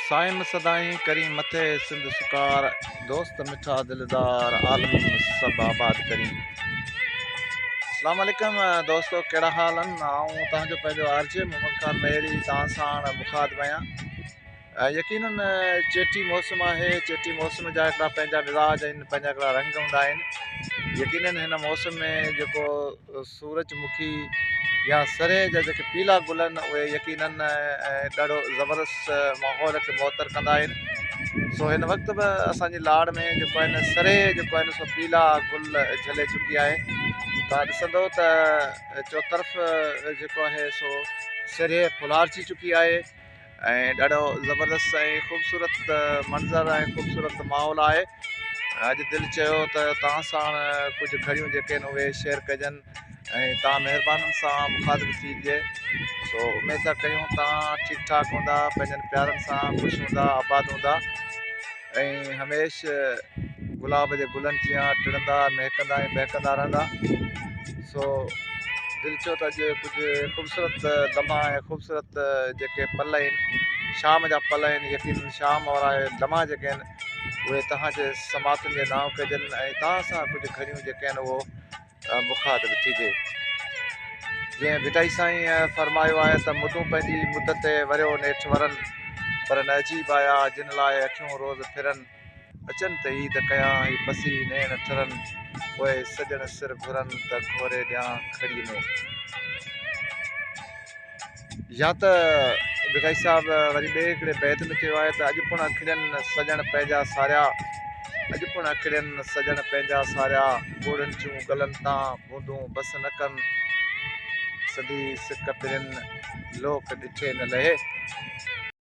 साइम सदाई करी मथे सिंध सुकार दोस्त मिठा दिलदार आलम सब आबाद करी। अस्सलाम वालेकुम दोस्तों, कहिड़ा हाल आहिनि? आऊं तव्हांजो पंहिंजो आरजे मोहम्मद खान मेहरी तव्हां सां मुखातिब आहियां। यकीनन चेटी मौसम आहे। चेटी मौसम जा हिकिड़ा पंहिंजा मिज़ाज आहिनि, पंहिंजा हिकिड़ा रंग हूंदा आहिनि। यकीनन हिन मौसम में जेको सूरजमुखी या सरे जा जेके पीला गुल आहिनि उहे यकीनन ॾाढो ज़बरदस्त माहौल खे मुअतर कंदा आहिनि। सो हिन वक़्तु बि असांजी लाड़ में जेको आहिनि सरे जेको आहिनि सो पीला गुल झले चुकी आहे। तव्हां ॾिसंदो त चौतरफ़ जेको आहे सो सिरे फुलारची चुकी आहे ऐं ॾाढो ज़बरदस्त ऐं ख़ूबसूरत मंज़र ऐं ख़ूबसूरत माहौल आहे। अॼु दिलि चयो त तव्हां सां कुझु घड़ियूं जेके आहिनि उहे शेयर कजनि ऐं तव्हां महिरबानी सां मुखातिब थीजे। सो उमेद था कयूं तव्हां ठीकु ठाक हूंदा, पंहिंजनि प्यारनि सां ख़ुशि हूंदा, आबाद हूंदा ऐं हमेशह गुलाब जे गुलनि जीअं टिड़ंदा, महकंदा ऐं महकंदा रहंदा। सो दिलि चयो त अॼु कुझु ख़ूबसूरत लम्हा ऐं ख़ूबसूरत जेके पल आहिनि, शाम जा पल आहिनि, यकीन शाम वारा लम्हा जेके आहिनि उहे तव्हांजे समातुनि जे नाव कजनि ऐं तव्हां सां कुझु घड़ियूं जेके आहिनि उहो मुखातिब थीजे। जीअं भिटाई साईं फरमायो आहे त मुदूं पंहिंजी मुदत ते वरियो नेठि वरनि, पर न अजीब आया जिन लाइ अखियूं रोज़ फिरनि, अचनि त ईद कयां ही पसी नेण ठरनि, पोइ सॼण सिर घुरनि त घोरे ॾियां खड़ी में। या त भिटाई साहिब वरी ॿिए हिकिड़े बैत में चयो आहे त अॼु पिण अखिड़ियुनि सॼण पंहिंजा सारिया, अॼु पिण अखिड़ियुनि सॼण पंहिंजा सारिया, ॻोड़नि जूं गलनि तां बूंदूं बस न कनि, सदी सिक पिरनि लोक ॾिठे न लहे।